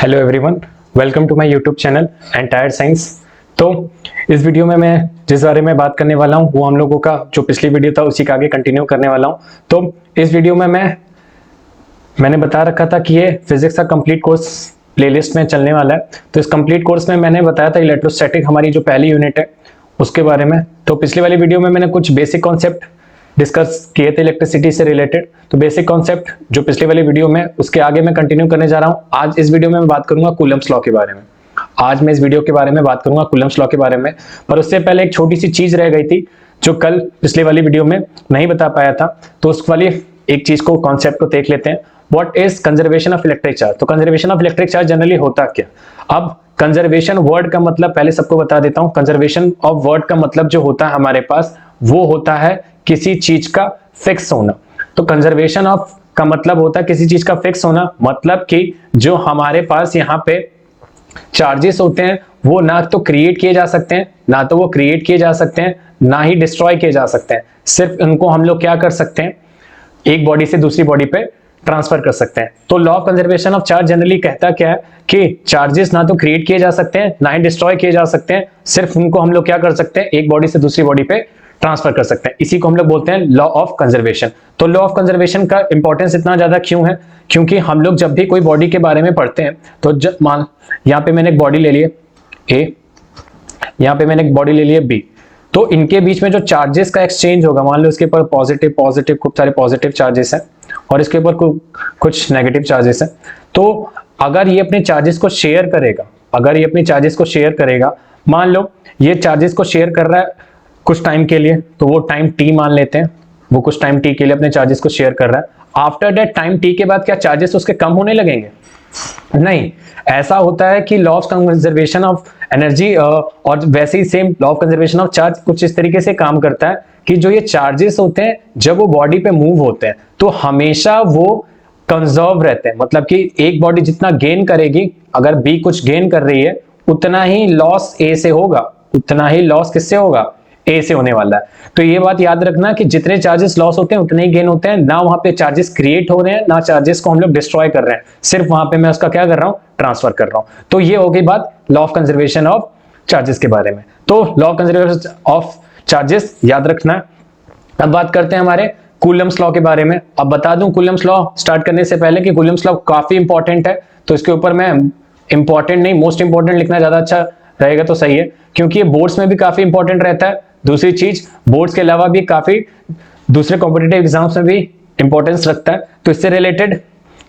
Hello everyone, welcome to my YouTube channel entire science. तो इस video में मैं जिस बारे में बात करने वाला हूँ वो हम लोगों का जो पिछली वीडियो था उसी का आगे कंटिन्यू करने वाला हूँ। तो इस वीडियो में मैंने बता रखा था कि ये फिजिक्स का कंप्लीट कोर्स प्लेलिस्ट में चलने वाला है। तो इस कंप्लीट कोर्स में मैंने बताया था इलेक्ट्रोस्टैटिक हमारी जो पहली यूनिट है उसके बारे में। तो पिछली वाली वीडियो में मैंने कुछ बेसिक कॉन्सेप्ट डिस्कस किए थे इलेक्ट्रिसिटी से रिलेटेड। तो बेसिक कॉन्सेप्ट जो पिछली वाली वीडियो में उसके आगे मैं कंटिन्यू करने जा रहा हूँ। आज इस वीडियो में मैं बात करूंगा कूलम्ब्स लॉ के बारे में। आज मैं इस वीडियो के बारे में बात करूंगा कूलम्ब्स लॉ के बारे में। पर उससे पहले एक छोटी सी चीज रह गई थी जो कल पिछले वाली वीडियो में नहीं बता पाया था। तो उस वाली एक चीज को कॉन्सेप्ट को देख लेते हैं। What is conservation of electric charge. तो conservation of electric charge generally होता क्या। अब कंजर्वेशन वर्ड का मतलब पहले सबको बता देता हूं। कंजर्वेशन ऑफ वर्ड का मतलब जो होता है हमारे पास वो होता है किसी चीज का फिक्स होना। तो कंजर्वेशन ऑफ का मतलब होता है किसी चीज का फिक्स होना, मतलब कि जो हमारे पास यहाँ पे चार्जेस होते हैं वो ना तो क्रिएट किए जा सकते हैं, ना तो वो क्रिएट किए जा सकते हैं, ना ही डिस्ट्रॉय किए जा सकते हैं। सिर्फ इनको हम लोग क्या कर सकते हैं, एक बॉडी से दूसरी बॉडी पे ट्रांसफर कर सकते हैं। तो law of conservation of charge generally कहता क्या है कि चार्जेस ना तो क्रिएट किए जा सकते हैं ना ही डिस्ट्रॉय किए जा सकते हैं, सिर्फ उनको हम लोग क्या कर सकते हैं, एक बॉडी से दूसरी बॉडी पे ट्रांसफर कर सकते हैं। इसी को हम लोग बोलते हैं लॉ ऑफ कंजर्वेशन। तो लॉ ऑफ कंजर्वेशन का इंपॉर्टेंस इतना ज्यादा क्यों है, क्योंकि हम लोग जब भी कोई बॉडी के बारे में पढ़ते हैं तो मान यहाँ पे मैंने एक बॉडी ले ली है ए, यहाँ पे मैंने एक बॉडी ले ली है बी। तो इनके बीच में जो चार्जेस का एक्सचेंज होगा, मान लो इसके ऊपर पॉजिटिव पॉजिटिव खूब सारे पॉजिटिव चार्जेस हैं और इसके ऊपर कुछ नेगेटिव चार्जेस हैं। तो अगर ये अपने चार्जेस को शेयर करेगा, अगर ये अपने चार्जेस को शेयर करेगा, मान लो ये चार्जेस को शेयर कर रहा है कुछ टाइम के लिए, तो वो टाइम टी मान लेते हैं, वो कुछ टाइम टी के लिए अपने चार्जेस को शेयर कर रहा है। आफ्टर दैट टाइम टी के बाद क्या चार्जेस उसके कम होने लगेंगे? नहीं, ऐसा होता है कि law of conservation of energy और वैसे ही same law of conservation of charge कुछ इस तरीके से काम करता है कि जो ये चार्जेस होते हैं जब वो बॉडी पे मूव होते हैं तो हमेशा वो कंजर्व रहते हैं। मतलब कि एक बॉडी जितना गेन करेगी, अगर बी कुछ गेन कर रही है उतना ही लॉस ए से होगा, उतना ही लॉस किससे होगा, ए से होने वाला है। तो ये बात याद रखना कि जितने चार्जेस लॉस होते हैं उतने ही गेन होते हैं। ना वहां पे चार्जेस क्रिएट हो रहे हैं ना चार्जेस को हम लोग डिस्ट्रॉय कर रहे हैं, सिर्फ वहां पे मैं उसका क्या कर रहा हूं, ट्रांसफर कर रहा हूं। तो ये हो गई बात law of conservation of charges के बारे में। तो law of conservation of charges याद रखना है। अब बात करते हैं हमारे कूलम्ब्स लॉ के बारे में। अब बता दूं कूलम्ब्स लॉ स्टार्ट करने से पहले कि कूलम्ब्स लॉ काफी इंपॉर्टेंट है, तो इसके ऊपर मैं इंपॉर्टेंट नहीं मोस्ट इंपॉर्टेंट लिखना ज्यादा अच्छा रहेगा, तो सही है, क्योंकि ये बोर्ड्स में भी काफी इंपॉर्टेंट रहता है। दूसरी चीज बोर्ड्स के अलावा भी काफी दूसरे कॉम्पिटिटिव एग्जाम्स में भी इंपॉर्टेंस रखता है। तो इससे रिलेटेड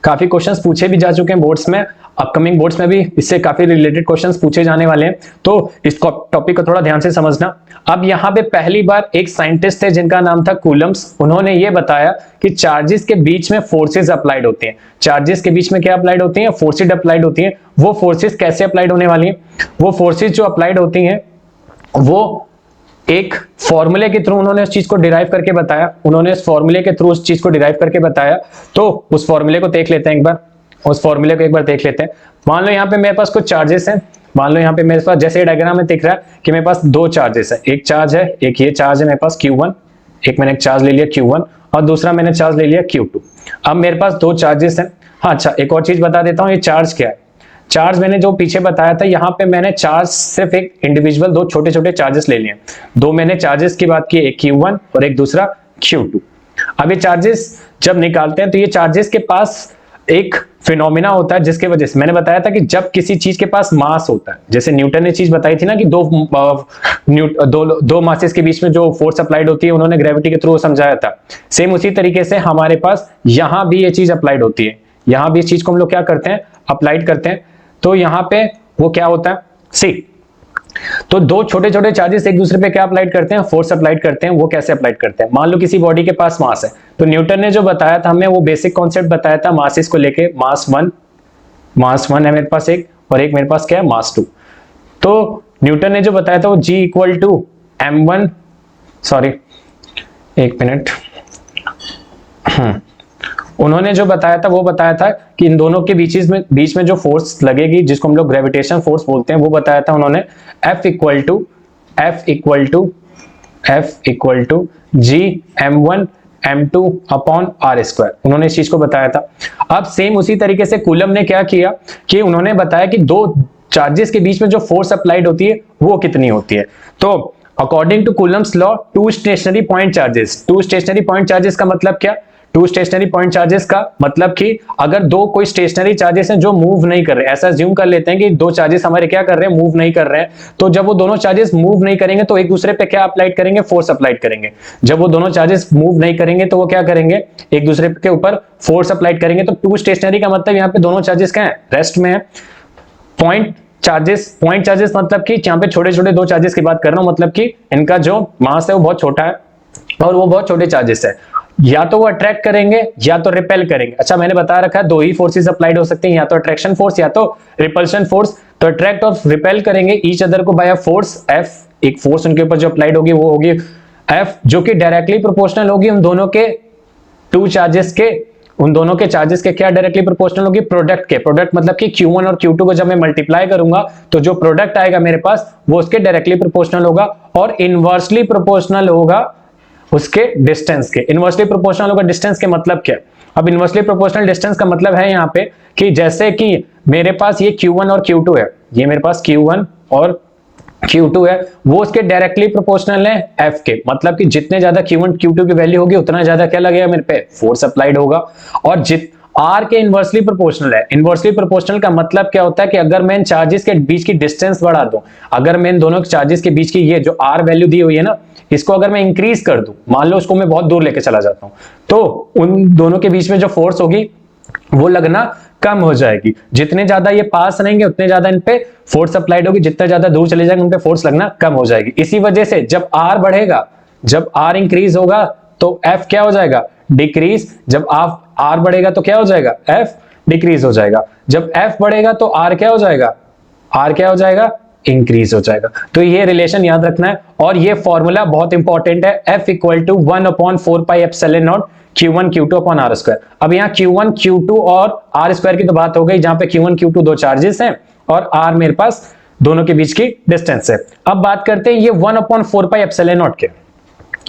काफी क्वेश्चंस पूछे भी जा चुके हैं बोर्ड्स में, अपकमिंग बोर्ड्स में भी इससे काफी रिलेटेड क्वेश्चंस पूछे जाने वाले हैं। तो इस टॉपिक को थोड़ा ध्यान से समझना। अब यहाँ पे पहली बार एक साइंटिस्ट थे जिनका नाम था कूलम्ब्स। उन्होंने ये बताया कि चार्जेस के बीच में फोर्सेस अप्लाइड होती हैं। चार्जेस के बीच में क्या अप्लाइड होती हैं, फोर्सेस अप्लाइड होती हैं। वो फोर्सेस कैसे अप्लाइड होने वाली हैं, वो फोर्सेस जो अप्लाइड होती हैं वो एक फॉर्मूले के थ्रू उन्होंने उस चीज को डिराइव करके बताया। उन्होंने उस फॉर्मूले के थ्रू उस चीज को डिराइव करके बताया। तो उस फॉर्मूले को देख लेते हैं एक बार, उस फॉर्मूले को एक बार देख लेते हैं। मान लो यहाँ पे मेरे पास कुछ चार्जेस हैं, मान लो यहाँ पे मेरे पास जैसे डायग्राम में दिख रहा है कि मेरे पास दो चार्जेस है, एक चार्ज है, एक ये चार्ज है मेरे पास Q1, एक मैंने एक चार्ज ले लिया Q1 और दूसरा मैंने चार्ज ले लिया Q2। अब मेरे पास दो चार्जेस हैं। हाँ अच्छा, एक और चीज बता देता हूँ, ये चार्ज क्या है। चार्ज मैंने जो पीछे बताया था, यहाँ पे मैंने चार्ज सिर्फ एक इंडिविजुअल दो छोटे छोटे चार्जेस ले लिए। दो मैंने चार्जेस की बात की, एक Q1 और एक दूसरा Q2। अब ये चार्जेस जब निकालते हैं तो ये चार्जेस के पास एक फिनोमिना होता है जिसके वजह से मैंने बताया था कि जब किसी चीज के पास मास होता है, जैसे न्यूटन ने चीज बताई थी ना कि दो मासेस के बीच में जो फोर्स अप्लाइड होती है, उन्होंने ग्रेविटी के थ्रू समझाया था। सेम उसी तरीके से हमारे पास यहां भी ये चीज अप्लाइड होती है, यहां भी इस चीज को हम लोग क्या करते हैं, अप्लाइड करते हैं। तो यहां पे वो क्या होता है, सी, तो दो छोटे छोटे चार्जेस एक दूसरे पे क्या अप्लाइड करते हैं, फोर्स अप्लाइड करते हैं। वो कैसे अप्लाइड करते हैं, मान लो किसी बॉडी के पास मास है, तो न्यूटन ने जो बताया था हमें वो बेसिक कॉन्सेप्ट बताया था मासेस को लेके। मास वन है मेरे पास एक, और एक मेरे पास क्या है, मास 2। तो न्यूटन ने जो बताया था वो G equal to M1, sorry एक मिनट, उन्होंने जो बताया था वो बताया था कि इन दोनों के बीच में जो फोर्स लगेगी जिसको हम लोग ग्रेविटेशन फोर्स बोलते हैं, वो बताया था उन्होंने F equal to G M1 m2 upon r square, उन्होंने इस चीज को बताया था। अब सेम उसी तरीके से कूलम ने क्या किया कि उन्होंने बताया कि दो चार्जेस के बीच में जो फोर्स अप्लाइड होती है वो कितनी होती है। तो according to Coulomb's law, two stationary point charges का मतलब क्या? टू स्टेशनरी पॉइंट चार्जेस का मतलब कि अगर दो कोई स्टेशनरी चार्जेस हैं जो मूव नहीं कर रहे, ऐसा अज्यूम कर लेते हैं कि दो चार्जेस हमारे क्या कर रहे हैं, मूव नहीं कर रहे हैं, तो जब वो दोनों चार्जेस मूव नहीं करेंगे तो एक दूसरे पे क्या अप्लाइड करेंगे? फोर्स अप्लाइड करेंगे। जब वो दोनों चार्जेस मूव नहीं करेंगे तो वो क्या करेंगे? एक दूसरे के ऊपर फोर्स अप्लाइड करेंगे। तो टू स्टेशनरी का मतलब यहाँ पे दोनों चार्जेस क्या है? रेस्ट में है। पॉइंट चार्जेस मतलब कि यहाँ पे छोटे छोटे दो चार्जेस की बात कर रहा हूं, मतलब कि इनका जो मास है वो बहुत छोटा है और वो बहुत छोटे चार्जेस है, या तो वो अट्रैक्ट करेंगे या तो रिपेल करेंगे। अच्छा, मैंने बता रखा है दो ही फोर्सेस अप्लाइड हो सकते हैं, या तो अट्रैक्शन फोर्स या तो रिपल्शन फोर्स। तो अट्रैक्ट और रिपेल करेंगे ईच अदर को बाय अ फोर्स F। एक फोर्स उनके ऊपर जो अप्लाइड होगी वो होगी F, जो कि डायरेक्टली प्रोपोर्शनल होगी उन दोनों के चार्जेस के क्या डायरेक्टली प्रोपोर्शनल होगी? प्रोडक्ट के। प्रोडक्ट मतलब कि Q1 और Q2 को जब मैं मल्टीप्लाई करूंगा तो जो प्रोडक्ट आएगा मेरे पास वो उसके डायरेक्टली प्रोपोर्शनल होगा और इनवर्सली प्रोपोर्शनल होगा उसके डिस्टेंस के। इनवर्सली प्रोपोर्शनल होगा डिस्टेंस के मतलब क्या? अब इनवर्सली प्रोपोर्शनल डिस्टेंस का मतलब है यहाँ पे कि जैसे कि मेरे पास ये Q1 और Q2 है, ये मेरे पास Q1 और Q2 है, वो उसके डायरेक्टली प्रोपोर्शनल है F के। मतलब कि जितने ज्यादा Q1 Q2 की वैल्यू होगी उतना ज्यादा क्या लगेगा मेरे पे? फोर्स अप्लाइड होगा। और R के इनवर्सली प्रोपोर्शनल है। इनवर्सली प्रोपोर्शनल का मतलब क्या होता है कि अगर मैं इन चार्जेस के बीच की डिस्टेंस बढ़ा दूं, अगर मैं इन दोनों चार्जेस के बीच की ये जो R वैल्यू दी हुई है ना, इसको अगर मैं इंक्रीज कर दूं, मान लो उसको मैं बहुत दूर लेके चला जाता हूं, तो उन दोनों के बीच में जो फोर्स होगी वो लगना कम हो जाएगी। जितने ज्यादा ये पास रहेंगे उतने ज्यादा इन पे फोर्स अप्लाइड होगी, जितना ज्यादा दूर चले जाएंगे उन पे फोर्स लगना कम हो जाएगी। इसी वजह से जब R बढ़ेगा, जब R इंक्रीज होगा तो F क्या हो जाएगा? डिक्रीज। जब R बढ़ेगा तो क्या हो जाएगा? F डिक्रीज हो जाएगा। जब F बढ़ेगा तो R क्या हो जाएगा? R क्या हो जाएगा? इंक्रीज हो जाएगा। तो ये रिलेशन याद रखना है और ये फॉर्मूला बहुत इंपॉर्टेंट है, F equal to 1/4 pi epsilon naught Q1 Q2 upon R square. अब यहाँ Q1 Q2 और R स्क्वायर की तो बात हो गई, जहां पे Q1 Q2 दो चार्जेस हैं और R मेरे पास दोनों के बीच की डिस्टेंस है। अब बात करते हैं ये 1/4 पाई एप्सिलॉन नॉट क्या?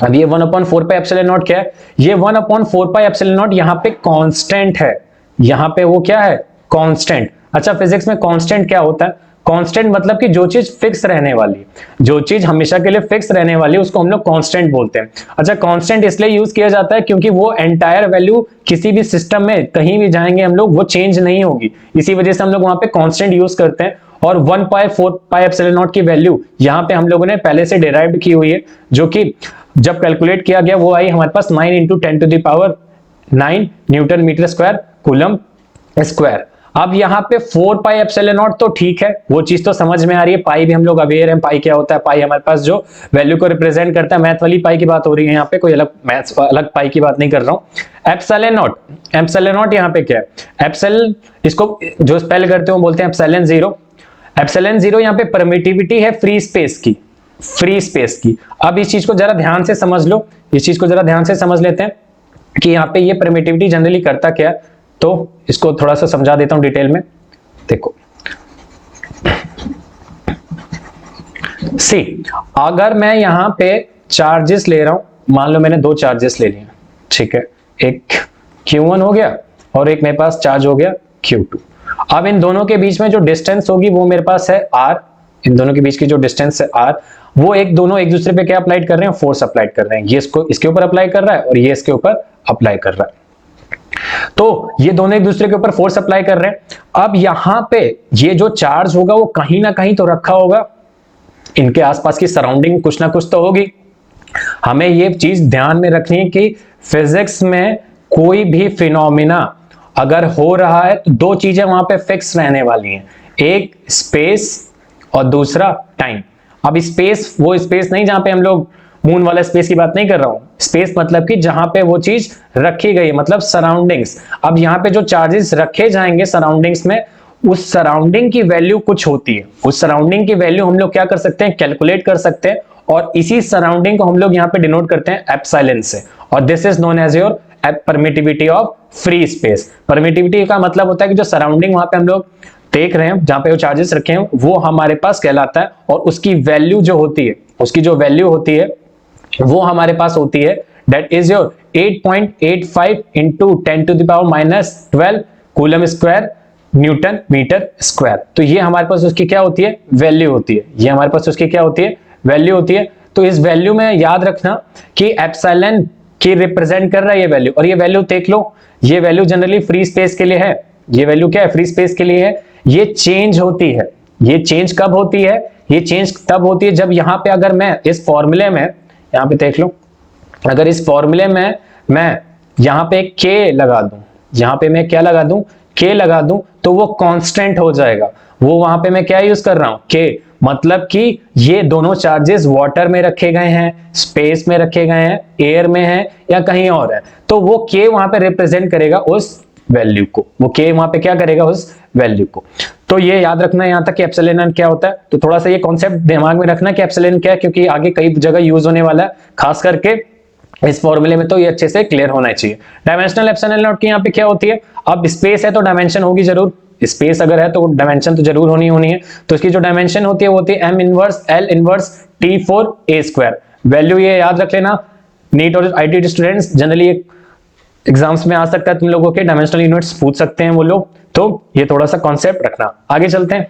अब ये 1/4 पाई एप्सिलॉन नॉट क्या है? ये 1/4 पाई एप्सिलॉन नॉट यहाँ पे कांस्टेंट है। यहाँ पे वो क्या है? कांस्टेंट। अच्छा, फिजिक्स में कांस्टेंट क्या होता है? कांस्टेंट मतलब कि जो चीज फिक्स रहने वाली, जो चीज हमेशा के लिए फिक्स रहने वाली है उसको हम लोग कांस्टेंट बोलते हैं। अच्छा, कांस्टेंट इसलिए यूज किया जाता है क्योंकि वो एंटायर वैल्यू किसी भी सिस्टम में कहीं भी जाएंगे हम लोग वो चेंज नहीं होगी, इसी वजह से हम लोग वहां पे कांस्टेंट यूज करते हैं। और 1/4 पाई एप्सिलॉन नॉट की वैल्यू यहाँ पे हम लोगों ने पहले से डिराइव्ड की हुई है, जो कि जब कैलकुलेट किया गया वो आई हमारे पास 9 × 10⁹ newton metre square coulomb square. अब यहाँ पे 4 पाई एप्सिलॉन नॉट तो ठीक है, वो चीज तो समझ में आ रही है, पाई भी हम लोग अवेयर हैं पाई क्या होता है। पाई हमारे पास जो वैल्यू को रिप्रेजेंट करता है, मैथ वाली पाई की बात हो रही है यहाँ पे, कोई अलग मैथ अलग पाई की बात नहीं कर रहा हूँ। एप्सिलॉन नॉट यहाँ पे क्या है? एप्सिलॉन, इसको जो स्पेल करते हो बोलते हैं एप्सिलॉन जीरो। एप्सिलॉन जीरो यहाँ पे परमिटिविटी है फ्री स्पेस की। अब इस चीज को जरा ध्यान से समझ लो, इस चीज को जरा ध्यान से समझ लेते हैं कि यहाँ पे ये परमिटिविटी जनरली करता क्या है। तो इसको थोड़ा सा समझा देता हूं डिटेल में। देखो सी, अगर मैं यहां पे चार्जेस ले रहा हूं, मान लो मैंने दो चार्जेस ले लिए, ठीक है, एक Q1 हो गया और एक मेरे पास चार्ज हो गया Q2। अब इन दोनों के बीच में जो डिस्टेंस होगी वो मेरे पास है R। इन दोनों के बीच की जो डिस्टेंस है R, वो दोनों एक दूसरे पे क्या अप्लाइड कर रहे हैं? फोर्स अप्लाइड कर रहे हैं। ये इसको इसके ऊपर अप्लाई कर रहा है और ये इसके ऊपर अप्लाई कर रहा है। तो ये दोनों एक दूसरे के ऊपर फोर्स अप्लाई कर रहे हैं। अब यहां पे ये जो चार्ज होगा वो कहीं ना कहीं तो रखा होगा, इनके आसपास की सराउंडिंग कुछ ना कुछ तो होगी। हमें ये चीज ध्यान में रखनी है कि फिजिक्स में कोई भी फिनोमिना अगर हो रहा है तो दो चीजें वहां पे फिक्स रहने वाली हैं, एक स्पेस और दूसरा टाइम। अब स्पेस वो स्पेस नहीं जहां पे हम लोग मून वाला स्पेस की बात नहीं कर रहा हूं, स्पेस मतलब कि जहां पे वो चीज रखी गई है, मतलब सराउंडिंग्स। अब यहाँ पे जो चार्जेस रखे जाएंगे सराउंडिंग्स में, उस सराउंडिंग की वैल्यू कुछ होती है, उस सराउंडिंग की वैल्यू हम लोग क्या कर सकते हैं? कैलकुलेट कर सकते हैं, और इसी सराउंडिंग को हम लोग यहाँ पे डिनोट करते हैं एप्सिलॉन से, और this is known as your permittivity of free space. Permittivity का मतलब होता है कि जो सराउंडिंग वहां पे हम लोग देख रहे हैं, जहां पे वो चार्जेस रखे हैं, वो हमारे पास कहलाता है, और उसकी वैल्यू जो होती है, उसकी जो वैल्यू होती है वो हमारे पास होती है that is your 8.85 into 10⁻⁻12 coulomb square newton metre square. तो ये हमारे पास उसकी क्या होती है, वैल्यू होती है। ये हमारे पास उसकी क्या होती है, वैल्यू होती है। तो इस वैल्यू में याद रखना कि एप्सिलॉन की रिप्रेजेंट कर रहा है ये वैल्यू, और ये वैल्यू देख लो, ये वैल्यू जनरली फ्री स्पेस के लिए है। ये वैल्यू क्या है, फ्री स्पेस के लिए है। ये चेंज होती है, ये चेंज कब होती है, ये चेंज तब होती है जब यहां पे अगर मैं इस फॉर्मूले में, यहां पे देख लो, अगर इस फॉर्मूले में मैं यहां पे k लगा दूं, यहां पे मैं क्या लगा दूं, k लगा दूं, तो वो कांस्टेंट हो जाएगा। वो वहां पे मैं क्या यूज कर रहा हूं, k, मतलब कि ये दोनों चार्जेस वाटर में रखे गए हैं, स्पेस में रखे गए हैं, एयर में है या कहीं और है, तो वो k वहां पे रिप्रेजेंट करेगा उस वैल्यू को, वो k वहां पे क्या करेगा, उस वैल्यू को। तो ये याद रखना है यहां तक कि एप्सिलॉन क्या होता है। तो थोड़ा सा ये कॉन्सेप्ट दिमाग में रखना कि एप्सिलॉन क्या है, क्योंकि आगे कई जगह यूज होने वाला है, खास करके इस फॉर्मूले में तो ये अच्छे से क्लियर होना चाहिए। डायमेंशनल एप्सिलॉन नॉट की यहाँ पे क्या होती है, अब स्पेस है तो डायमेंशन होगी जरूर, स्पेस अगर है तो डायमेंशन तो जरूर होनी है। तो इसकी जो डायमेंशन होती है वो होती है m inverse l inverse t four a square. Value ये याद रख लेना, नीट और आईटी स्टूडेंट्स जनरली एग्जाम्स में आ सकता है तुम लोगों के, डायमेंशनल यूनिट्स पूछ सकते हैं वो लोग, तो ये थोड़ा सा कॉन्सेप्ट रखना। आगे चलते हैं।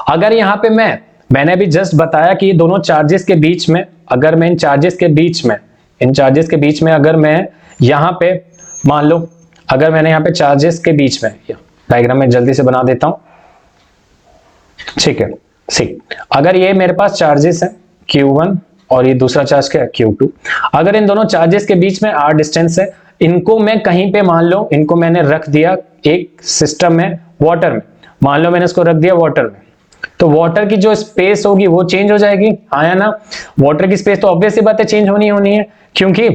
अगर यहाँ पे मैंने भी जस्ट बताया कि ये दोनों चार्जेस के बीच में, अगर मैं इन चार्जेस के बीच में अगर मैं यहाँ पे मान लो, अगर मैंने यहाँ पे चार्जेस के बीच में, डायग्राम में जल्दी से बना देता हूं, ठीक है, ठीक, अगर ये मेरे पास चार्जेस है Q1 और ये दूसरा चार्ज क्या है Q2, अगर इन दोनों चार्जेस के बीच में r डिस्टेंस है, इनको मैं कहीं पे मान लो, इनको मैंने रख दिया एक सिस्टम में, वाटर में, मान लो मैंने इसको रख दिया वाटर में, तो वाटर की जो स्पेस होगी वो चेंज हो जाएगी, हाँ या ना। वाटर की स्पेस तो ऑब्वियस सी बात है चेंज होनी है, क्योंकि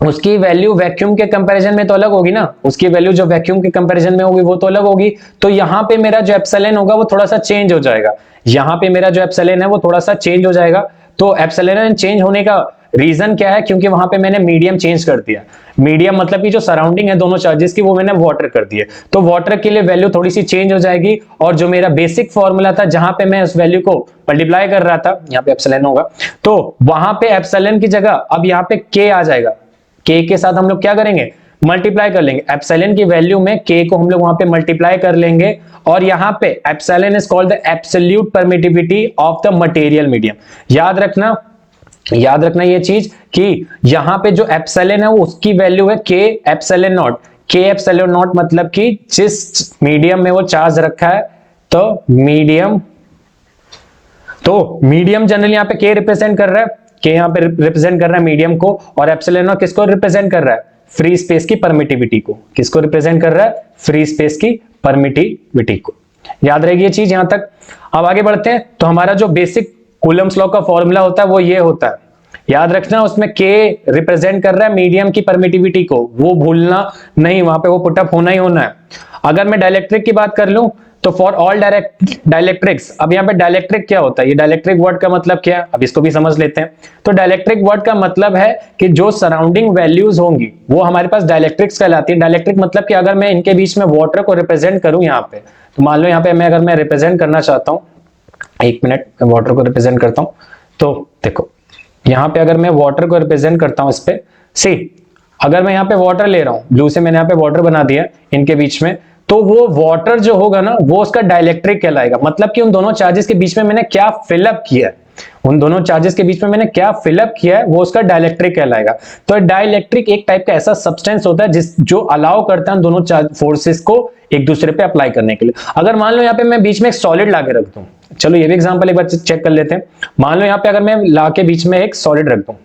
उसकी वैल्यू वैक्यूम के कंपैरिजन में तो अलग होगी ना, उसकी वैल्यू जो वैक्यूम के कंपैरिजन में होगी वो तो अलग होगी। तो यहाँ पे मेरा जो एप्सिलॉन होगा वो थोड़ा सा चेंज हो जाएगा, यहाँ पे मेरा जो एप्सिलॉन है वो थोड़ा सा चेंज हो जाएगा। तो एप्सिलॉन चेंज होने का रीजन क्या है, क्योंकि वहां पे मैंने मीडियम चेंज कर दिया। मीडियम मतलब कि जो सराउंडिंग है दोनों चार्जेस की वो मैंने वाटर कर दिए, तो वाटर के लिए वैल्यू थोड़ी सी चेंज हो जाएगी। और जो मेरा बेसिक फॉर्मूला था जहां पे मैं उस वैल्यू को मल्टीप्लाई कर रहा था, यहाँ पे एप्सिलॉन होगा, तो वहां पे एप्सिलॉन की जगह अब यहाँ पे k आ जाएगा। k के साथ हम लोग क्या करेंगे, मल्टीप्लाई कर लेंगे। एप्सिलॉन की वैल्यू में k को हम लोग वहां पे मल्टीप्लाई कर लेंगे, और यहाँ पे epsilon is called the absolute permittivity of the material medium. याद रखना ये चीज कि यहां पे जो एप्सिलॉन है वो उसकी वैल्यू है k epsilon naught. k epsilon not मतलब कि जिस मीडियम में वो चार्ज रखा है, तो मीडियम जनरली यहाँ पे k रिप्रेजेंट कर रहा है, k यहाँ पे रिप्रेजेंट कर रहा है मीडियम को, और एप्सिलॉन नॉट किसको रिप्रेजेंट कर रहा है, फ्री स्पेस की परमिटिविटी को। किसको रिप्रेजेंट कर रहा है, फ्री स्पेस की परमिटिविटी को। याद रहेगी ये चीज यहां तक। अब आगे बढ़ते हैं। तो हमारा जो बेसिक कूलम्स लॉ का फॉर्मूला होता है वो ये होता है, याद रखना, उसमें k रिप्रेजेंट कर रहा है मीडियम की परमिटिविटी को, वो भूलना नहीं, वहां पे वो पुटअप होना ही होना है। अगर मैं डाइलेक्ट्रिक की बात कर लूं तो फॉर ऑल डाइलेक्ट्रिक्स, अब यहाँ पे डाइलेक्ट्रिक क्या होता है, ये डाइलेक्ट्रिक वर्ड का मतलब क्या है, अब इसको भी समझ लेते हैं। तो डाइलेक्ट्रिक वर्ड का मतलब है कि जो सराउंडिंग वैल्यूज होंगी वो हमारे पास डाइलेक्ट्रिक्स कहलाती है। डाइलेक्ट्रिक मतलब कि अगर मैं इनके बीच में वाटर को रिप्रेजेंट करूं यहाँ पे, तो मान लो यहाँ पे अगर मैं रिप्रेजेंट करना चाहता हूँ, एक मिनट, मैं वाटर को रिप्रेजेंट करता हूं। तो देखो यहां पे अगर मैं वाटर को रिप्रेजेंट करता हूं इस पे, सी अगर मैं यहां पे वाटर ले रहा हूं, ब्लू से मैंने यहां पे वाटर बना दिया इनके बीच में, तो वो वाटर जो होगा ना वो उसका डाइलेक्ट्रिक कहलाएगा। मतलब कि उन दोनों चार्जेस के बीच में मैंने क्या फिलअप किया है, उन दोनों चार्जेस के बीच में मैंने क्या फिलअप किया है वो उसका डाइलेक्ट्रिक कहलाएगा। तो डाइलेक्ट्रिक एक टाइप का ऐसा सब्सटेंस होता है जो अलाउ करता है दोनों फोर्सेस को एक दूसरे पे अप्लाई करने के लिए। अगर मान लो यहाँ पे मैं बीच में एक सॉलिड लाके रख दूं, चलो ये भी एग्जांपल एक बार चेक कर लेते हैं। मान लो यहाँ पे अगर मैं लाके बीच में एक सॉलिड रख दूं,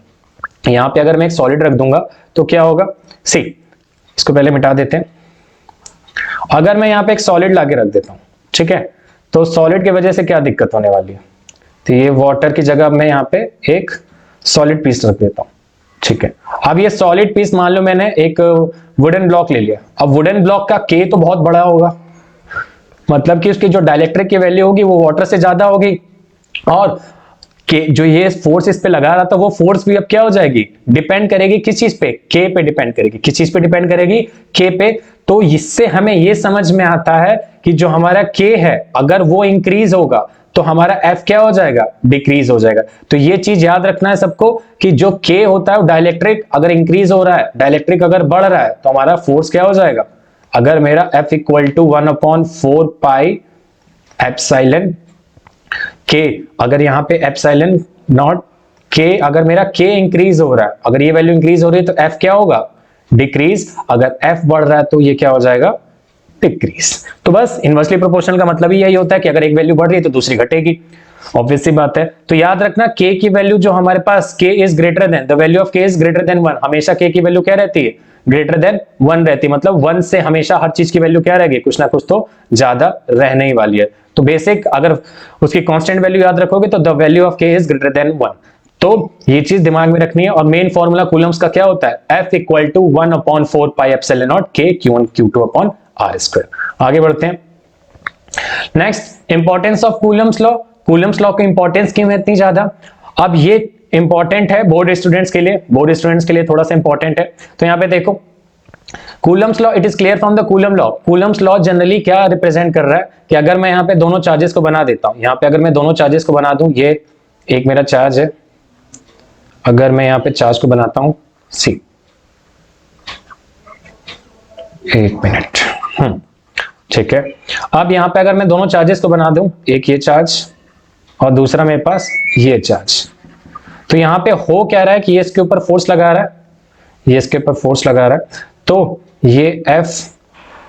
यहाँ पे अगर मैं एक सॉलिड रख दूंगा तो क्या होगा, सी इसको पहले मिटा देते हैं। अगर मैं यहाँ पे एक सॉलिड लाके रख देता हूँ, ठीक है, तो सॉलिड की वजह से क्या दिक्कत होने वाली है, तो ये वाटर की जगह मैं यहाँ पे एक सॉलिड पीस रख देता हूँ, ठीक है। अब ये सॉलिड पीस मान लो मैंने एक वुडन ब्लॉक ले लिया। अब वुडन ब्लॉक का k तो बहुत बड़ा होगा, मतलब कि उसकी जो डाइलेक्ट्रिक की वैल्यू होगी वो वाटर से ज्यादा होगी, और जो ये फोर्स इस पे लगा रहा था वो फोर्स भी अब क्या हो जाएगी, डिपेंड करेगी किस चीज पे, k पे डिपेंड करेगी। किस चीज पे डिपेंड करेगी, k पे। तो इससे हमें ये समझ में आता है कि जो हमारा k है अगर वो इंक्रीज होगा तो हमारा f क्या हो जाएगा, डिक्रीज हो जाएगा। तो ये चीज याद रखना है सबको कि जो k होता है वो डाइलेक्ट्रिक अगर इंक्रीज हो रहा है, डाइलेक्ट्रिक अगर बढ़ रहा है तो हमारा फोर्स क्या हो जाएगा। अगर मेरा F equal to 1/4 pi epsilon k, अगर यहाँ पे एप्सिलॉन नॉट k, अगर मेरा k इंक्रीज हो रहा है, अगर ये वैल्यू इंक्रीज हो रही है तो f क्या होगा, डिक्रीज। अगर f बढ़ रहा है तो ये क्या हो जाएगा, डिक्रीज। तो बस इनवर्सली प्रोपोर्शनल का मतलब ही यही होता है कि अगर एक वैल्यू बढ़ रही है तो दूसरी घटेगी, ऑब्वियस सी बात है। तो याद रखना k की वैल्यू जो हमारे पास k is greater than, the value of k is greater than 1, हमेशा k की वैल्यू क्या रहती है, ग्रेटर देन 1 रहती है। मतलब 1 से हमेशा हर चीज की वैल्यू क्या रहेगी, कुछ ना कुछ तो ज्यादा रहने ही वाली है। तो बेसिक अगर उसकी कांस्टेंट वैल्यू याद रखोगे तो the value of k is greater than 1। तो ये चीज दिमाग में रखनी है। और मेन फॉर्मूला कूलम्स का क्या होता है, F equal to 1/4 pi epsilon naught k Q1 Q2 upon R square. आगे बढ़ते हैं। Next, importance of Coulomb's law. Coulomb's law की इंपॉर्टेंस क्यों है इतनी ज्यादा, अब ये इंपॉर्टेंट है बोर्ड स्टूडेंट्स के लिए, बोर्ड स्टूडेंट्स के लिए थोड़ा सा इंपॉर्टेंट है। तो यहाँ पे देखो Coulomb's law, it is clear from the coulomb law. Coulomb's law generally क्या रिप्रेजेंट कर रहा है कि अगर मैं यहाँ पे दोनों चार्जेस को बना देता हूं, यहाँ पे अगर मैं दोनों चार्जेस को बना दूं, ये एक मेरा चार्ज है, अगर मैं यहाँ पे चार्ज को बनाता हूं C, एक मिनट, ठीक है। अब यहाँ पे अगर मैं दोनों चार्जेस को बना दूं, एक ये चार्ज और दूसरा मेरे पास ये चार्ज, तो यहाँ पे हो क्या रहा है कि ये इसके ऊपर फोर्स लगा रहा है, ये इसके ऊपर फोर्स लगा रहा है, तो ये F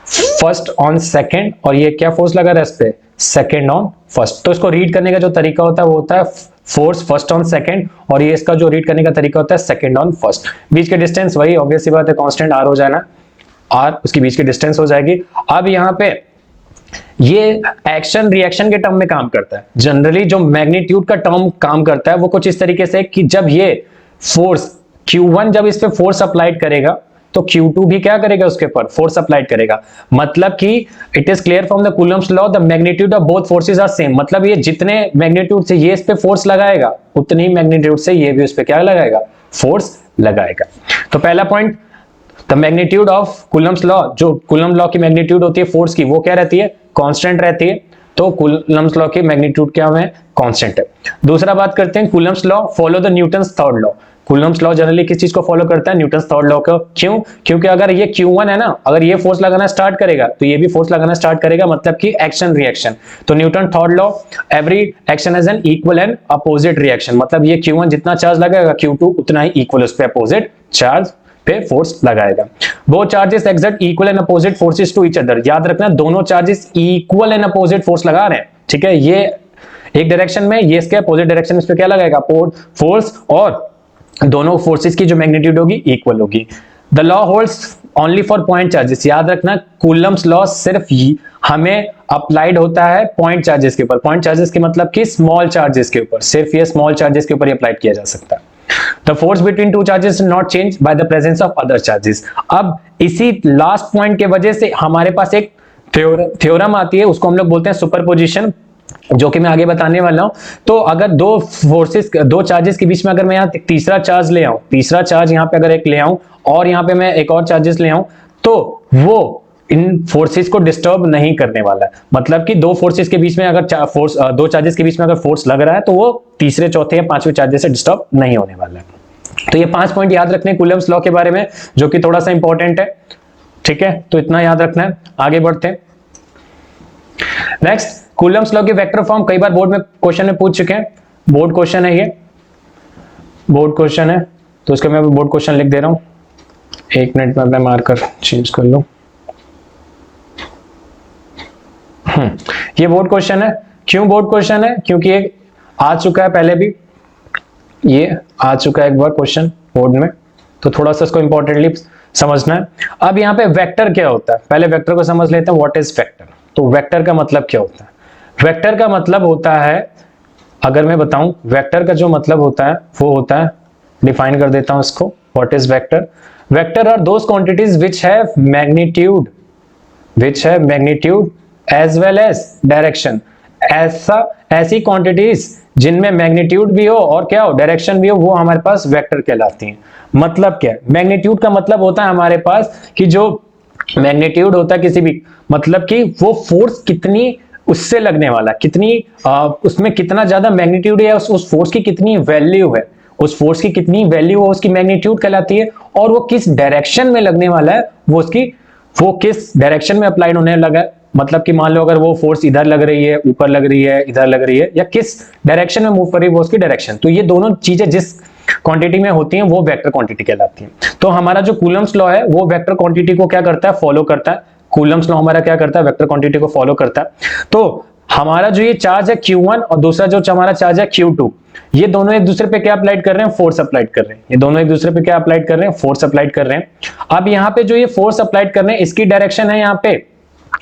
फर्स्ट ऑन सेकेंड और ये क्या फोर्स लगा रहा है इस पे, सेकेंड ऑन फर्स्ट। तो इसको रीड करने का जो तरीका होता है वो होता है फोर्स फर्स्ट ऑन सेकेंड, और ये इसका जो रीड करने का तरीका होता है सेकेंड ऑन फर्स्ट। बीच के डिस्टेंस वही ऑब्वियस सी बात है, कांस्टेंट R हो जाना, R उसकी बीच की डिस्टेंस हो जाएगी। अब यहाँ पे ये एक्शन रिएक्शन के टर्म में काम करता है। जनरली जो मैग्नीट्यूड का टर्म काम करता है वो कुछ इस तरीके से कि जब ये फोर्स Q1 जब इस पे फोर्स अप्लाइड करेगा तो Q2 भी क्या करेगा, उसके ऊपर फोर्स अप्लाइड करेगा। मतलब कि it is clear from the Coulomb's law the magnitude of both forces are same. मतलब ये जितने मैग्नीट्यूड से ये इस पे फोर्स लगाएगा उतनी ही मैग्नीट्यूड से ये भी उस पे क्या लगाएगा, फोर्स लगाएगा। तो पहला point, the magnitude of Coulomb's law, जो कूलम लॉ की मैग्नीट्यूड होती है फोर्स की, वो क्या रहती है, कांस्टेंट रहती है। तो कूलम्स लॉ की मैग्नीट्यूड क्या है, कांस्टेंट है। दूसरा बात करते हैं, Coulomb's law follow the Newton's third law. Coulomb's law generally किस चीज को फॉलो करता है, न्यूटन्स थर्ड लॉ को। क्यों, क्योंकि अगर ये Q1 है ना, अगर ये फोर्स लगाना स्टार्ट करेगा तो ये भी फोर्स लगाना स्टार्ट करेगा, मतलब कि एक्शन रिएक्शन। तो Newton third law, every action has an equal and opposite reaction. मतलब ये Q1 जितना चार्ज लगाएगा Q2 उतना ही इक्वल उस पे अपोजिट चार्ज पे फोर्स लगाएगा। Both charges exert equal and opposite forces to each other. याद रखना दोनों charges equal and opposite force लगा रहे हैं, ठीक है। ये एक डायरेक्शन में, ये इसके अपोजिट डायरेक्शन में, इस पे क्या लगाएगा, फोर्स, और दोनों फोर्सेस की जो मैग्नीट्यूड होगी इक्वल होगी। The law holds only for point charges. याद रखना कूलम्स लॉ सिर्फ हमें अप्लाइड होता है पॉइंट चार्जेस के ऊपर। पॉइंट चार्जेस के मतलब कि स्मॉल चार्जेस के ऊपर, सिर्फ ये स्मॉल चार्जेस के ऊपर अप्लाइड किया जा सकता है। The force between two charges is not changed by the presence of other charges। अब इसी लास्ट पॉइंट के वजह से हमारे पास एक थ्योरम आती है, उसको हम लोग बोलते हैं सुपरपोजिशन, जो कि मैं आगे बताने वाला हूं। तो अगर दो फोर्सेस, दो चार्जेस के बीच में अगर मैं यहाँ तीसरा चार्ज ले आऊं, तीसरा चार्ज यहाँ पे अगर एक ले आऊं और यहाँ पे मैं एक और चार्जेस ले आऊं, तो वो इन फोर्सेस को डिस्टर्ब नहीं करने वाला है। मतलब कि दो फोर्सेस के बीच में अगर दो चार्जेस के बीच में अगर फोर्स लग रहा है तो वो तीसरे, चौथे या पांचवें चार्जेस से डिस्टर्ब नहीं होने वाला है। तो ये 5 पॉइंट याद रखने कूलम्स लॉ के बारे में, जो कि थोड़ा सा इंपॉर्टेंट है, ठीक है। तो इतना याद रखना है। आगे बढ़ते हैं। नेक्स्ट, कूलम्स लॉ की वेक्टर फॉर्म कई बार बोर्ड में क्वेश्चन में पूछ चुके हैं। बोर्ड क्वेश्चन है, ये बोर्ड क्वेश्चन है, तो उसके मैं बोर्ड क्वेश्चन लिख दे रहा हूं। 1 मिनट में मैं मार्कर चेंज कर लूं। ये बोर्ड क्वेश्चन है। क्यों बोर्ड क्वेश्चन है, क्योंकि ये आ चुका है पहले भी, ये आ चुका है एक बार क्वेश्चन बोर्ड में, तो थोड़ा सा इसको इंपॉर्टेंटली समझना है। अब यहाँ पे वेक्टर क्या होता है, पहले वेक्टर को समझ लेते हैं। What is vector? तो वेक्टर का मतलब क्या होता है? वेक्टर का मतलब होता है, अगर मैं बताऊं वेक्टर का जो मतलब होता है वो होता है, डिफाइन कर देता हूं इसको। What is vector? Vector are those quantities which have magnitude, as well as direction. ऐसी क्वांटिटीज जिनमें मैग्नीट्यूड भी हो और क्या हो, डायरेक्शन भी हो, वो हमारे पास वेक्टर कहलाती हैं। मतलब क्या है? मैग्नीट्यूड का मतलब होता है हमारे पास कि जो मैग्नीट्यूड होता है किसी भी, मतलब कि वो फोर्स कितनी उससे लगने वाला, कितनी उसमें कितना ज्यादा मैग्नीट्यूड है, उस फोर्स की कितनी वैल्यू है, उस फोर्स की कितनी वैल्यू है, उसकी मैग्नीट्यूड कहलाती है। और वो किस डायरेक्शन में लगने वाला है, वो किस डायरेक्शन में अप्लाइड होने लगा है, मतलब कि मान लो अगर वो फोर्स इधर लग रही है, ऊपर लग रही है, इधर लग रही है, या किस डायरेक्शन में मूव कर रही है वो उसकी डायरेक्शन। तो ये दोनों चीजें जिस क्वांटिटी में होती हैं वो वेक्टर क्वांटिटी कहलाती है। तो हमारा जो कूलम्स लॉ है वो वेक्टर क्वांटिटी को क्या करता है, फॉलो करता है। कूलम्स लॉ हमारा क्या करता है, वेक्टर क्वांटिटी को फॉलो करता है। तो हमारा जो ये चार्ज है Q1 और दूसरा जो हमारा चार्ज है Q2, ये दोनों एक दूसरे पे क्या अप्लाइड कर रहे हैं, फोर्स अप्लाइड कर रहे हैं। ये दोनों एक दूसरे पे क्या अप्लाइड कर रहे हैं, फोर्स अप्लाइड कर रहे हैं। अब यहाँ पे जो ये फोर्स अप्लाइड कर रहे हैं इसकी डायरेक्शन है यहाँ पे,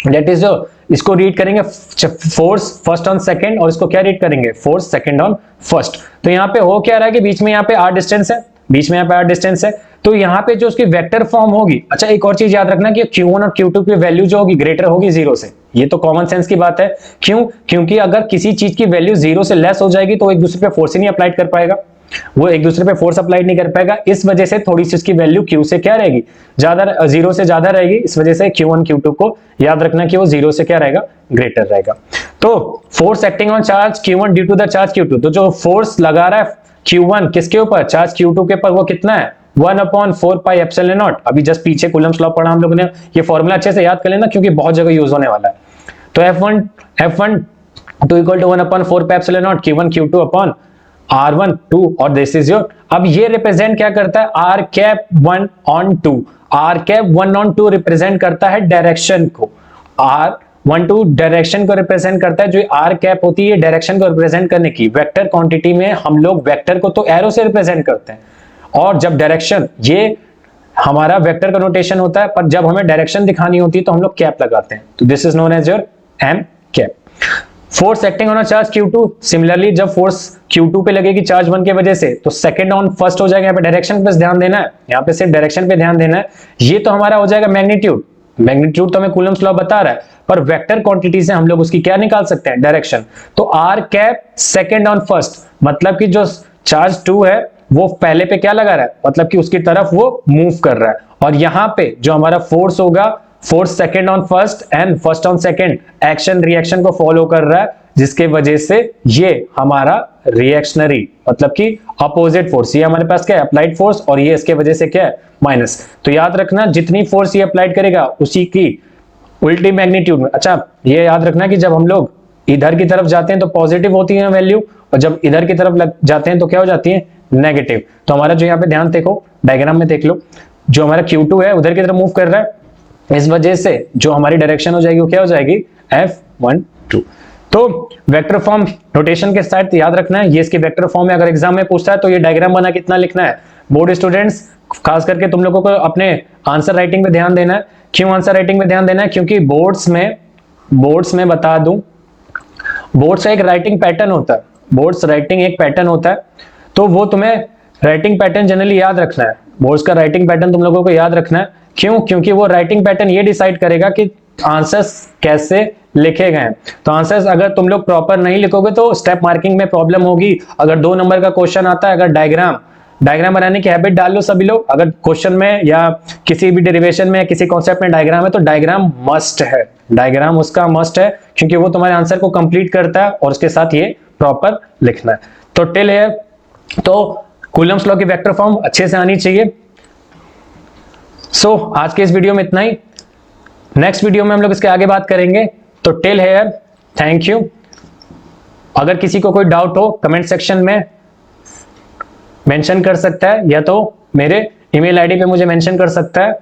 दैट इज इसको रीड करेंगे फोर्स फर्स्ट ऑन सेकंड, और इसको क्या रीड करेंगे, फोर्स सेकंड ऑन फर्स्ट। तो यहाँ पे हो क्या रहा है कि बीच में यहाँ पे r डिस्टेंस है, बीच में यहाँ पे r डिस्टेंस है। तो यहाँ पे जो उसकी वेक्टर फॉर्म होगी, अच्छा एक और चीज याद रखना कि Q1 और Q2 की वैल्यू जो होगी ग्रेटर होगी 0 से। ये तो कॉमन सेंस की बात है। क्यों? क्योंकि अगर किसी चीज की वैल्यू 0 से लेस हो जाएगी तो एक दूसरे पे फोर्स ही नहीं अप्लाइड कर पाएगा, वो एक दूसरे पे फोर्स अप्लाइड नहीं कर पाएगा। इस वजह से थोड़ी सी उसकी वैल्यू Q से क्या रहेगी, ज्यादा, 0 से ज्यादा रहेगी। इस वजह से Q1 Q2 को याद रखना कि वो 0 से क्या रहेगा, ग्रेटर रहेगा। तो force acting on charge Q1 due to the charge Q2, तो जो फोर्स लगा रहा है Q1 किसके ऊपर, चार्ज Q2 के ऊपर, वो कितना है, 1/4 पाई एप्सिलॉन नॉट। अभी जस्ट पीछे कूलम्स लॉ पढ़ा हम लोगों ने, ये फॉर्मूला अच्छे से याद कर लेना क्योंकि बहुत जगह यूज होने वाला है। तो F1 2 equal to 1/4 pi epsilon naught Q1 Q2 upon R1 2, और दिस इज योर। अब ये रिप्रेजेंट क्या करता है, R cap 1 on 2, R cap 1 on 2 represent करता है डायरेक्शन को, R12 डायरेक्शन को रिप्रेजेंट करता है। जो R कैप होती है डायरेक्शन को रिप्रेजेंट करने की। वेक्टर क्वांटिटी में हम लोग वेक्टर को तो एरो से रिप्रेजेंट करते हैं, और जब डायरेक्शन, ये हमारा वेक्टर का नोटेशन होता है, पर जब हमें डायरेक्शन दिखानी होती है तो हम लोग कैप लगाते हैं। तो this is known as your M cap. Force acting on charge Q2, similarly जब फोर्स Q2 पे लगेगी चार्ज 1 के वजह से तो सेकंड ऑन फर्स्ट हो जाएगा। यहाँ पे डायरेक्शन पे ध्यान देना है, यहाँ पे सिर्फ डायरेक्शन पे ध्यान देना है। ये तो हमारा हो जाएगा मैग्नीट्यूड, मैग्नीट्यूड तो हमें कूलम्स लॉ बता रहा है, पर वेक्टर क्वांटिटी से हम लोग उसकी क्या निकाल सकते हैं, डायरेक्शन। तो R cap second on first, मतलब कि जो चार्ज 2 है वो पहले पे क्या लगा रहा है, मतलब कि उसकी तरफ वो मूव कर रहा है। और यहाँ पे जो हमारा फोर्स होगा, force second on first and first on second action reaction को फॉलो कर रहा है, जिसके वजह से ये हमारा रिएक्शनरी, मतलब कि अपोजिट फोर्स, ये हमारे पास क्या है, अप्लाइड फोर्स, और ये इसके वजह से क्या है, माइनस। तो याद रखना जितनी फोर्स ये अप्लाइड करेगा उसी की उल्टी मैग्नीट्यूड में। अच्छा ये याद रखना कि जब हम लोग इधर की तरफ जाते हैं तो पॉजिटिव होती है वैल्यू, और जब इधर की तरफ जाते हैं तो क्या हो जाती है, नेगेटिव। तो हमारा जो यहाँ पे ध्यान देखो, डायग्राम में देख लो, जो हमारा Q2 है उधर की तरफ मूव कर रहा है, इस वजह से जो हमारी डायरेक्शन हो जाएगी वो क्या हो जाएगी, F12। तो वेक्टर फॉर्म नोटेशन के साथ याद रखना है, ये इसकी वेक्टर फॉर्म है। अगर एग्जाम में पूछता है तो ये डायग्राम बना कितना लिखना है। बोर्ड स्टूडेंट्स खास करके तुम लोगों को अपने आंसर राइटिंग पे ध्यान देना है। क्यों आंसर राइटिंग में ध्यान देना है, क्योंकि बोर्ड्स में बता दूं, बोर्ड्स का एक राइटिंग पैटर्न होता है, बोर्ड्स राइटिंग एक पैटर्न होता है, तो वो तुम्हें राइटिंग पैटर्न जनरली याद रखना है। बोर्ड्स का राइटिंग पैटर्न तुम लोगों को याद रखना है। क्यों? क्योंकि वो राइटिंग पैटर्न ये डिसाइड करेगा कि आंसर्स कैसे लिखे गए। तो आंसर्स अगर तुम लोग प्रॉपर नहीं लिखोगे तो स्टेप मार्किंग में प्रॉब्लम होगी। अगर 2 नंबर का क्वेश्चन आता है, अगर डायग्राम बनाने की हैबिट डाल लो सभी लोग, अगर क्वेश्चन में या किसी भी डेरिवेशन में किसी कॉन्सेप्ट में डायग्राम है तो डायग्राम मस्ट है, डायग्राम उसका मस्ट है, क्योंकि वो तुम्हारे आंसर को कंप्लीट करता है और उसके साथ ये प्रॉपर लिखना है। तो टिल हियर तो कूलम्स लॉ की वेक्टर फॉर्म अच्छे से आनी चाहिए। सो आज के इस वीडियो में इतना ही, नेक्स्ट वीडियो में हम लोग इसके आगे बात करेंगे। तो टिल हियर थैंक यू। अगर किसी को कोई डाउट हो कमेंट सेक्शन में मेंशन कर सकता है, या तो मेरे ईमेल आईडी पे मुझे मेंशन कर सकता है,